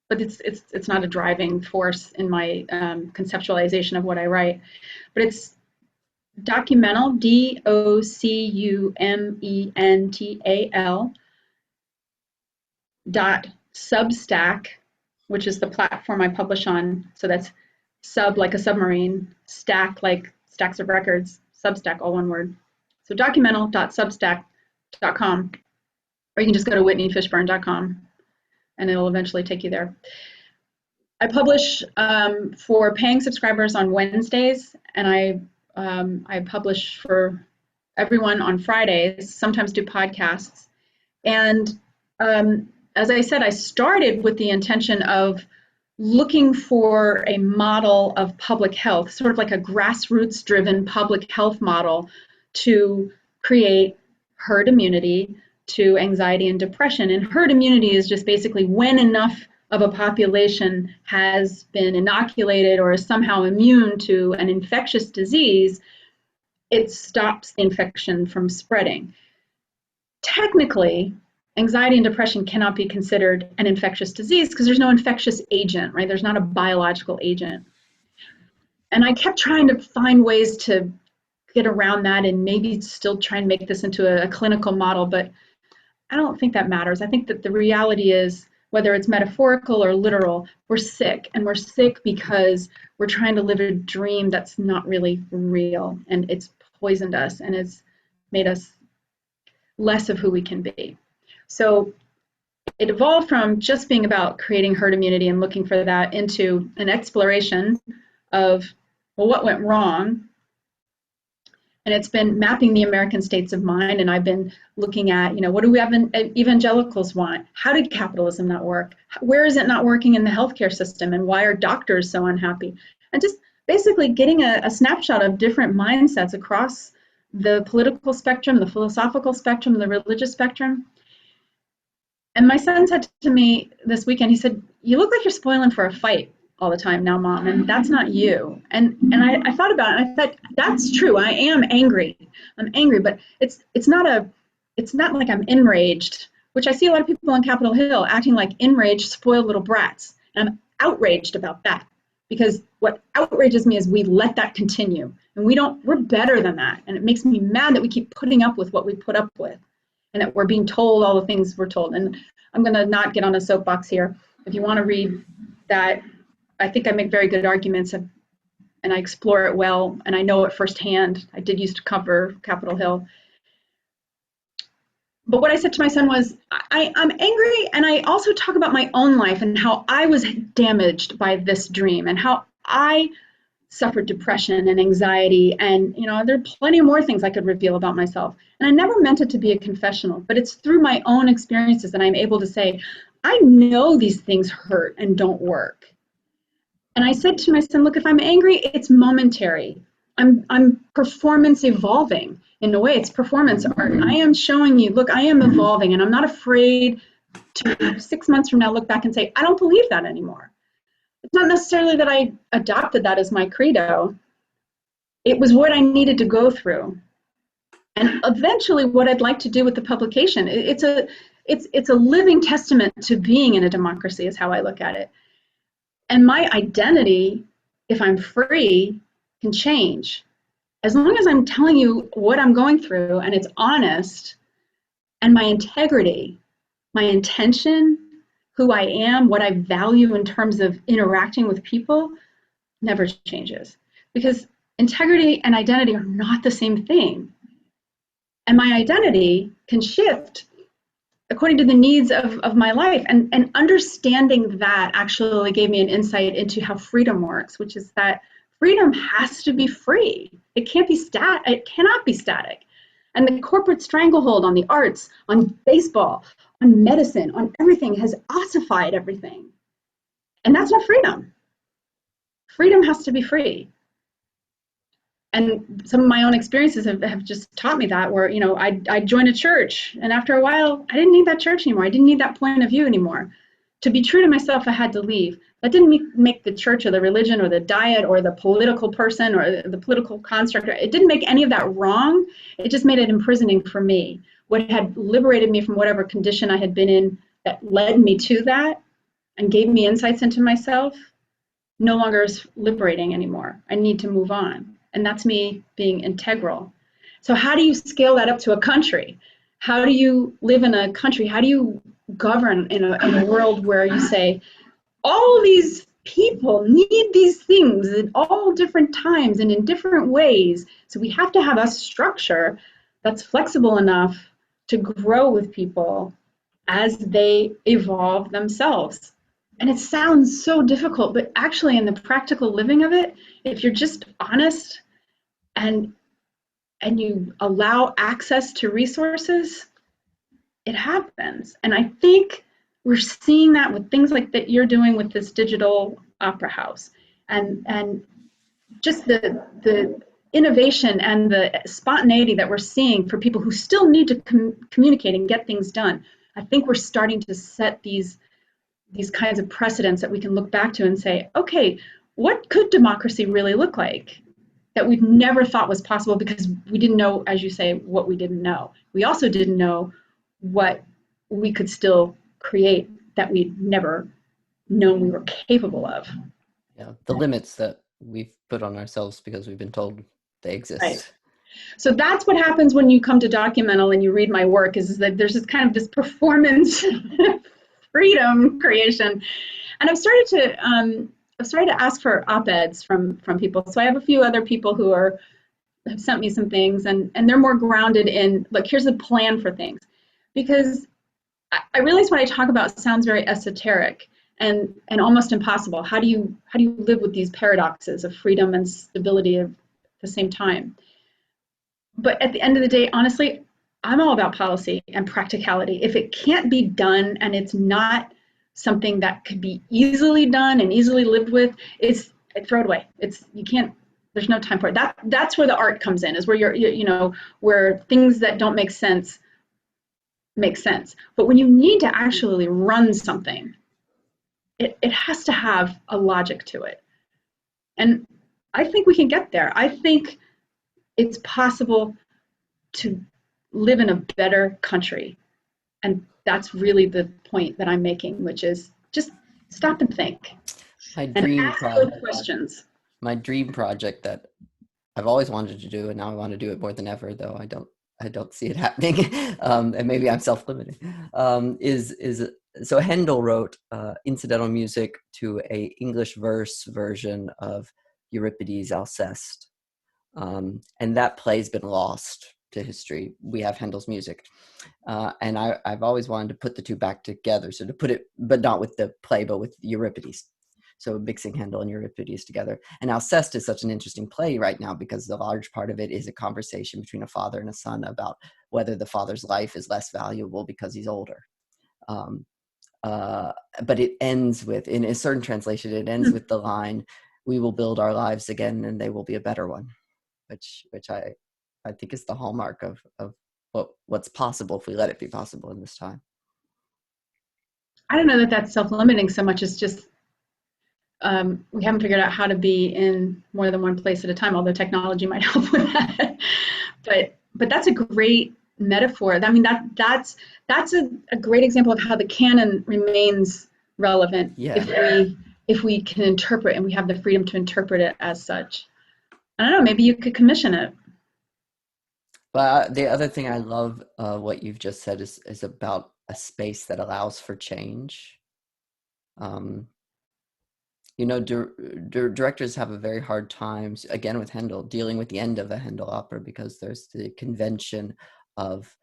but it's not a driving force in my conceptualization of what I write, but it's Docu-mental, DOCUMENTAL.substack, which is the platform I publish on. So that's sub like a submarine, stack like stacks of records, Substack, all one word. So documental.substack.com, or you can just go to whitneyfishburn.com and it'll eventually take you there. I publish for paying subscribers on Wednesdays, and I publish for everyone on Fridays, sometimes do podcasts. And as I said, I started with the intention of looking for a model of public health, sort of like a grassroots-driven public health model to create herd immunity to anxiety and depression. And herd immunity is just basically when enough of a population has been inoculated or is somehow immune to an infectious disease, it stops the infection from spreading. Technically, anxiety and depression cannot be considered an infectious disease because there's no infectious agent, right? There's not a biological agent. And I kept trying to find ways to get around that and maybe still try and make this into a clinical model, but I don't think that matters. I think that the reality is, whether it's metaphorical or literal, we're sick, and we're sick because we're trying to live a dream that's not really real, and it's poisoned us and it's made us less of who we can be. So it evolved from just being about creating herd immunity and looking for that into an exploration of, well, what went wrong? And it's been mapping the American states of mind, and I've been looking at, what do we have evangelicals want? How did capitalism not work? Where is it not working in the healthcare system, and why are doctors so unhappy? And just basically getting a snapshot of different mindsets across the political spectrum, the philosophical spectrum, the religious spectrum. And my son said to me this weekend, he said, "You look like you're spoiling for a fight all the time now, Mom, and that's not you." And I thought about it, and I thought, that's true. I am angry. I'm angry, but it's not like I'm enraged, which I see a lot of people on Capitol Hill acting like enraged, spoiled little brats. And I'm outraged about that. because what outrages me is we let that continue, and we're better than that. And it makes me mad that we keep putting up with what we put up with, and that we're being told all the things we're told. And I'm going to not get on a soapbox here. If you want to read that, I think I make very good arguments, and I explore it well, and I know it firsthand. I did used to cover Capitol Hill. But what I said to my son was, I'm angry, and I also talk about my own life and how I was damaged by this dream and how I suffered depression and anxiety. And, there are plenty more things I could reveal about myself. And I never meant it to be a confessional, but it's through my own experiences that I'm able to say, I know these things hurt and don't work. And I said to my son, look, if I'm angry, it's momentary. I'm performance evolving. In a way, it's performance art. I am showing you, look, I am evolving, and I'm not afraid to 6 months from now look back and say, I don't believe that anymore. It's not necessarily that I adopted that as my credo. It was what I needed to go through. And eventually what I'd like to do with the publication, it's a living testament to being in a democracy is how I look at it. And my identity, if I'm free, can change. As long as I'm telling you what I'm going through and it's honest, and my integrity, my intention, who I am, what I value in terms of interacting with people, never changes. Because integrity and identity are not the same thing. And my identity can shift according to the needs of my life. And understanding that actually gave me an insight into how freedom works, which is that freedom has to be free. It can't be it cannot be static. And the corporate stranglehold on the arts, on baseball, on medicine, on everything has ossified everything. And that's not freedom. Freedom has to be free. And some of my own experiences have just taught me that, where, I joined a church, and after a while, I didn't need that church anymore. I didn't need that point of view anymore. To be true to myself, I had to leave. That didn't make the church or the religion or the diet or the political person or the political construct. It didn't make any of that wrong. It just made it imprisoning for me. What had liberated me from whatever condition I had been in that led me to that and gave me insights into myself no longer is liberating anymore. I need to move on. And that's me being integral. So how do you scale that up to a country? How do you live in a country? How do you govern in a world where you say, all these people need these things at all different times and in different ways. So we have to have a structure that's flexible enough to grow with people as they evolve themselves. And it sounds so difficult, but actually in the practical living of it, if you're just honest and you allow access to resources, it happens. And I think we're seeing that with things like that you're doing with this digital opera house, and just the innovation and the spontaneity that we're seeing for people who still need to communicate and get things done. I think we're starting to set these kinds of precedents that we can look back to and say, okay, what could democracy really look like that we've never thought was possible, because we didn't know, as you say, what we didn't know. We also didn't know what we could still create that we'd never known we were capable of. Yeah, the limits that we've put on ourselves because we've been told they exist. Right. So that's what happens when you come to Docu-mental and you read my work, is that there's this kind of this performance freedom creation. And I've started to ask for op-eds from people. So I have a few other people who have sent me some things, and they're more grounded in, look, here's a plan for things. Because I realize what I talk about sounds very esoteric and almost impossible. How do you live with these paradoxes of freedom and stability at the same time? But at the end of the day, honestly, I'm all about policy and practicality. If it can't be done and it's not something that could be easily done and easily lived with, throw it away. You can't. There's no time for it. That's where the art comes in. Is where where things that don't make sense make sense. But when you need to actually run something, it has to have a logic to it. And I think we can get there. I think it's possible to live in a better country. And that's really the point that I'm making, which is just stop and think. My and dream ask those pro questions. my dream project that I've always wanted to do, and now I want to do it more than ever, though I don't see it happening, and maybe I'm self-limiting. Is so Handel wrote incidental music to a English verse version of Euripides' Alceste, and that play's been lost to history. We have Handel's music, and I've always wanted to put the two back together. So to put it, but not with the play, but with Euripides. So mixing Handel and Euripides together. And Alceste is such an interesting play right now because the large part of it is a conversation between a father and a son about whether the father's life is less valuable because he's older. Um, but it ends with, in a certain translation, it ends with the line, "We will build our lives again, and they will be a better one," which I think is the hallmark of what's possible if we let it be possible in this time. I don't know that that's self-limiting so much as just we haven't figured out how to be in more than one place at a time, although technology might help with that. But that's a great metaphor. I mean, that's a great example of how the canon remains relevant Yeah. if we can interpret and we have the freedom to interpret it as such. I don't know, maybe you could commission it. But the other thing I love, what you've just said, is about a space that allows for change. Um, you know, directors have a very hard time, again with Handel, dealing with the end of a Handel opera because there's the convention of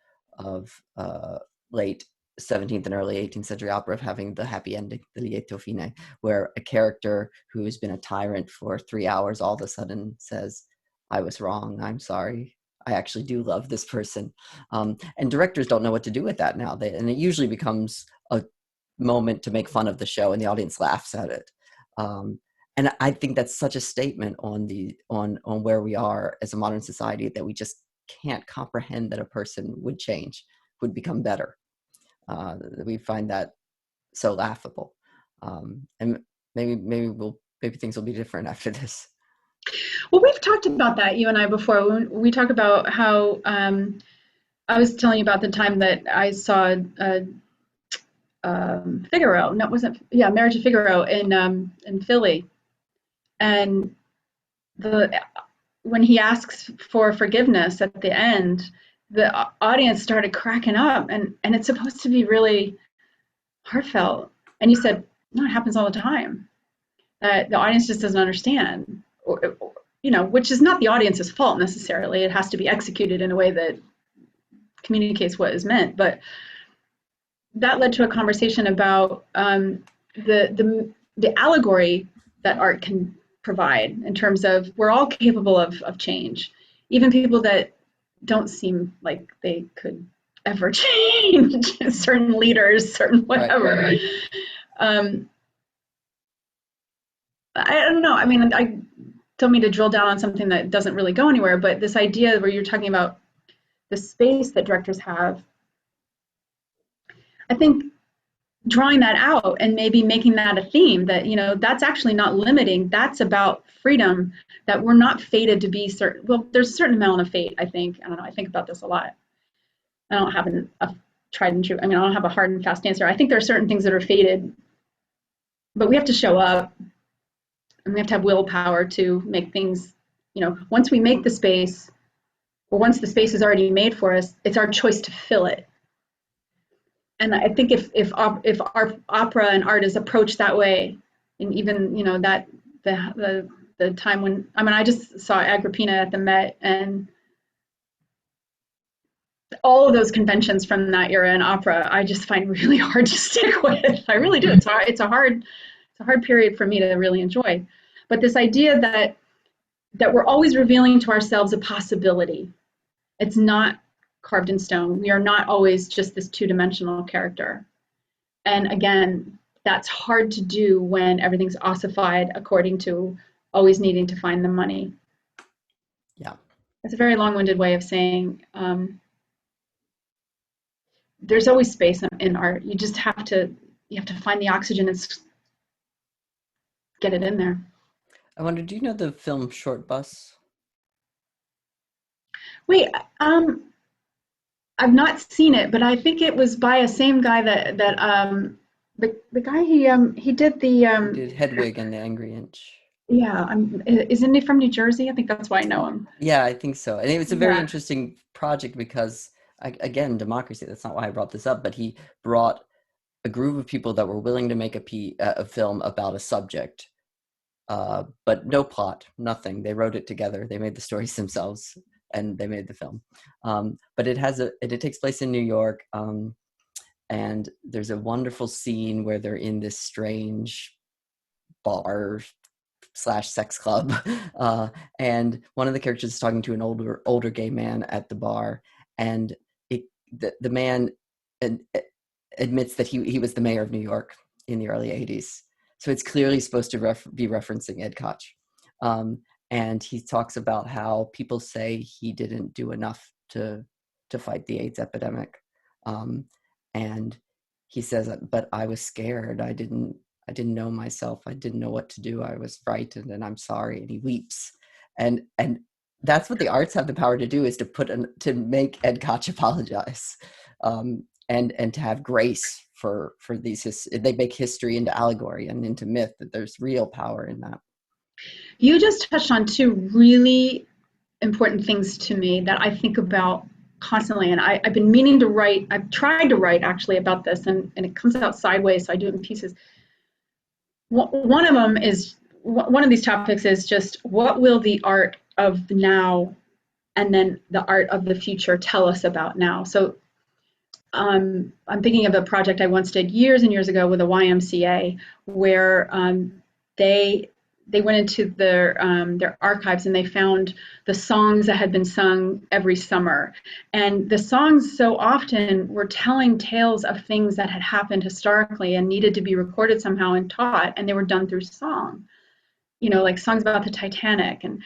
late 17th and early 18th century opera of having the happy ending, the lieto fine, where a character who has been a tyrant for 3 hours all of a sudden says, "I was wrong. I'm sorry. I actually do love this person." And directors don't know what to do with that now. And it usually becomes a moment to make fun of the show, and the audience laughs at it. Um, and I think that's such a statement on where we are as a modern society, that we just can't comprehend that a person would change, would become better. We find that so laughable, and maybe things will be different after this. Well, we've talked about that, you and I, before. When we talk about how I was telling you about the time that I saw Figaro. No, it wasn't. Yeah, Marriage of Figaro in Philly, and the when he asks for forgiveness at the end, the audience started cracking up, and it's supposed to be really heartfelt. And you said, no, it happens all the time. That the audience just doesn't understand, which is not the audience's fault necessarily. It has to be executed in a way that communicates what is meant. But that led to a conversation about the allegory that art can provide in terms of we're all capable of change, even people that don't seem like they could ever change, certain leaders, certain whatever. Right. Um, I don't know. I mean, I don't mean to drill down on something that doesn't really go anywhere, but this idea where you're talking about the space that directors have, I think drawing that out and maybe making that a theme, that that's actually not limiting, that's about freedom, that we're not fated to be certain. Well, there's a certain amount of fate, I think. I don't know, I think about this a lot. I don't have a tried and true, I don't have a hard and fast answer. I think there are certain things that are fated, but we have to show up and we have to have willpower to make things, once we make the space, or once the space is already made for us, it's our choice to fill it. And I think if our opera and art is approached that way, and even that the time when I just saw Agrippina at the Met, and all of those conventions from that era in opera, I just find really hard to stick with. I really do. It's a hard period for me to really enjoy. But this idea that we're always revealing to ourselves a possibility. It's not carved in stone. We are not always just this two-dimensional character. And again, that's hard to do when everything's ossified according to always needing to find the money. Yeah. It's a very long-winded way of saying there's always space in art. You just have to find the oxygen and get it in there. I wonder, do you know the film Short Bus? Wait, I've not seen it, but I think it was by a same guy that the guy he did the He did Hedwig and the Angry Inch. yeah, isn't he from New Jersey? I think that's why I know him. Yeah, I think so. And it was a very Yeah. interesting project because, again, democracy, that's not why I brought this up, but he brought a group of people that were willing to make a film about a subject, but no plot, nothing. They wrote it together. They made the stories themselves, and they made the film. But it takes place in New York, and there's a wonderful scene where they're in this strange bar slash sex club, and one of the characters is talking to an older gay man at the bar, and the man admits that he was the mayor of New York in the early 80s. So it's clearly supposed to be referencing Ed Koch. And he talks about how people say he didn't do enough to fight the AIDS epidemic. And he says, but I was scared. I didn't know myself. I didn't know what to do. I was frightened, and I'm sorry. And he weeps. And that's what the arts have the power to do, is to make Ed Koch apologize. And to have grace for these, they make history into allegory and into myth, that there's real power in that. You just touched on two really important things to me that I think about constantly, and I've been meaning to write. I've tried to write actually about this, and it comes out sideways, so I do it in pieces. One of them is, one of these topics is just, what will the art of now and then the art of the future tell us about now? So I'm thinking of a project I once did years and years ago with a YMCA, where they went into their archives, and they found the songs that had been sung every summer. And the songs so often were telling tales of things that had happened historically and needed to be recorded somehow and taught, and they were done through song. Like songs about the Titanic. And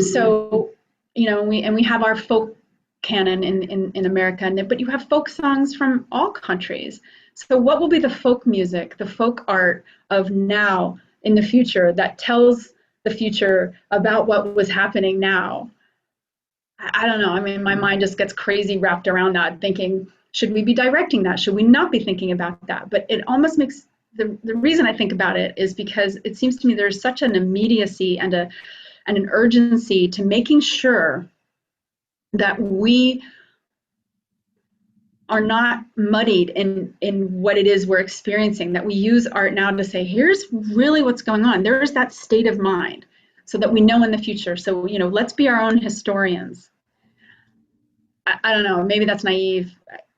so, we have our folk canon in America, but you have folk songs from all countries. So what will be the folk music, the folk art of now in the future that tells the future about what was happening now? I don't know. I mean, my mind just gets crazy wrapped around that, thinking, should we be directing that? Should we not be thinking about that? But it almost makes, the reason I think about it is because it seems to me there's such an immediacy and an urgency to making sure that we are not muddied in what it is we're experiencing, that we use art now to say, here's really what's going on. There's that state of mind, so that we know in the future. So, let's be our own historians. I don't know, maybe that's naive,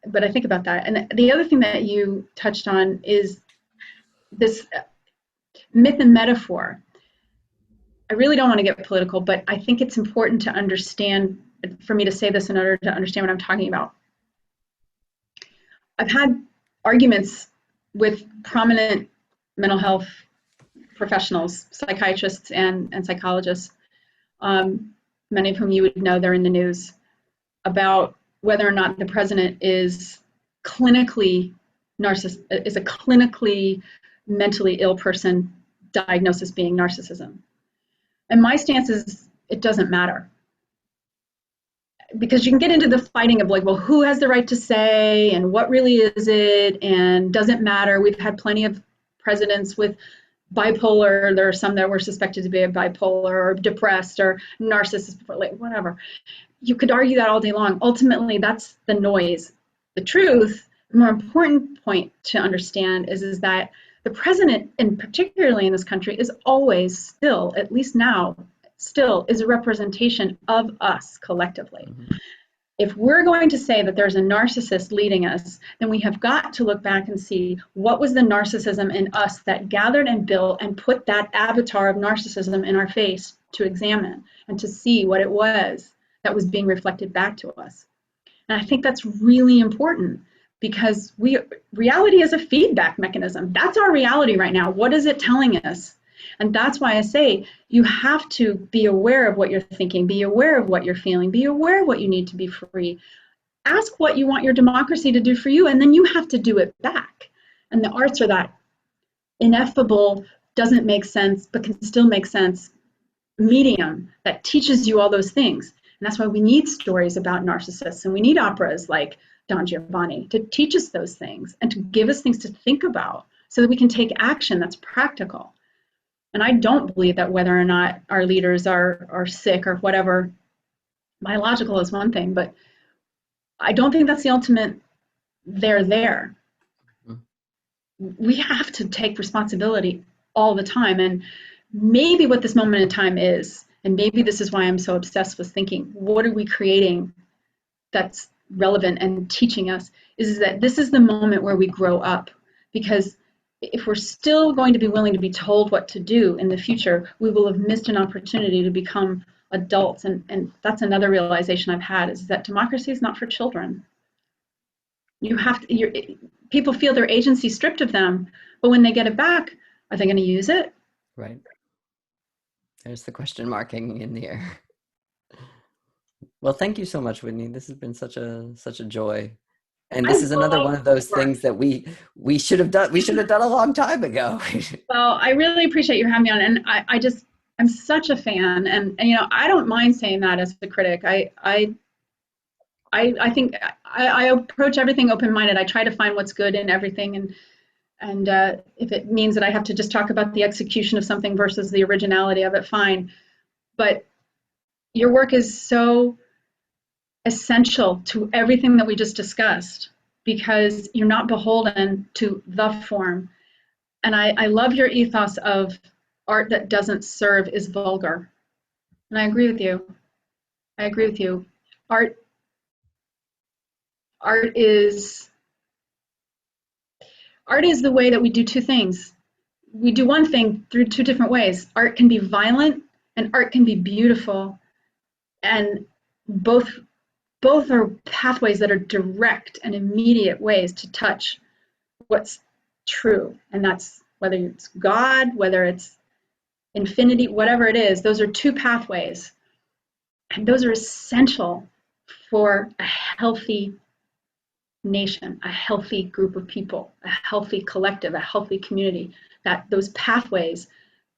but I think about that. And the other thing that you touched on is this myth and metaphor. I really don't want to get political, but I think it's important to understand, for me to say this in order to understand what I'm talking about. I've had arguments with prominent mental health professionals, psychiatrists and psychologists, many of whom you would know, they're in the news, about whether or not the president is a clinically mentally ill person, diagnosis being narcissism. And my stance is, it doesn't matter. Because you can get into the fighting of like, well, who has the right to say, and what really is it, and does it matter? We've had plenty of presidents with bipolar. There are some that were suspected to be bipolar or depressed or narcissist, like whatever. You could argue that all day long. Ultimately, that's the noise. The truth, the more important point to understand is that the president, and particularly in this country, is always still, at least now, still is a representation of us collectively. Mm-hmm. If we're going to say that there's a narcissist leading us, then we have got to look back and see what was the narcissism in us that gathered and built and put that avatar of narcissism in our face to examine and to see what it was that was being reflected back to us. And I think that's really important, because reality is a feedback mechanism. That's our reality right now. What is it telling us? And that's why I say you have to be aware of what you're thinking, be aware of what you're feeling, be aware of what you need to be free. Ask what you want your democracy to do for you, and then you have to do it back. And the arts are that ineffable, doesn't make sense, but can still make sense medium that teaches you all those things. And that's why we need stories about narcissists, and we need operas like Don Giovanni to teach us those things and to give us things to think about, so that we can take action that's practical. And I don't believe that whether or not our leaders are sick or whatever, biological is one thing, but I don't think that's the ultimate they're there. We have to take responsibility all the time. And maybe what this moment in time is, and maybe this is why I'm so obsessed with thinking, what are we creating that's relevant and teaching us, is that this is the moment where we grow up. Because if we're still going to be willing to be told what to do in the future, we will have missed an opportunity to become adults. And that's another realization I've had, is that democracy is not for children. You have to, people feel their agency stripped of them, but when they get it back, are they going to use it? Right. There's the question marking in the air. Well, thank you so much, Whitney. This has been such a joy. And this is another one of those things that we should have done. We should have done a long time ago. Well, I really appreciate you having me on, and I'm such a fan, and you know, I don't mind saying that as a critic. I think I approach everything open-minded. I try to find what's good in everything, and if it means that I have to just talk about the execution of something versus the originality of it, fine. But your work is so essential to everything that we just discussed, because you're not beholden to the form. And I love your ethos of art that doesn't serve is vulgar. And I agree with you. I agree with you. Art is the way that we do two things. We do one thing through two different ways. Art can be violent and art can be beautiful. And both are pathways that are direct and immediate ways to touch what's true. And that's whether it's God, whether it's infinity, whatever it is, those are two pathways. And those are essential for a healthy nation, a healthy group of people, a healthy collective, a healthy community. That those pathways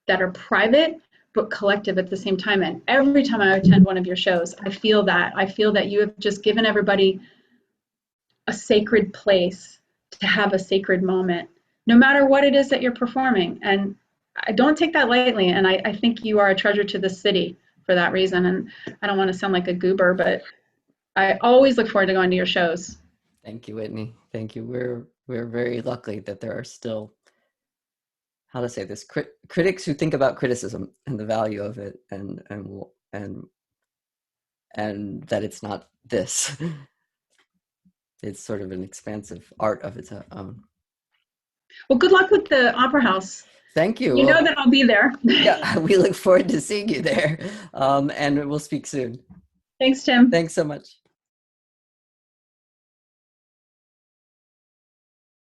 that are private but collective at the same time. And every time I attend one of your shows, I feel that you have just given everybody a sacred place to have a sacred moment, no matter what it is that you're performing. And I don't take that lightly. And I think you are a treasure to the city for that reason. And I don't want to sound like a goober, but I always look forward to going to your shows. Thank you, Whitney. Thank you. We're very lucky that there are still, how to say this, critics who think about criticism and the value of it, and that it's not this. It's sort of an expansive art of its own. Well, good luck with the Opera House. Thank you. You know that I'll be there. Yeah, we look forward to seeing you there, and we'll speak soon. Thanks, Tim. Thanks so much.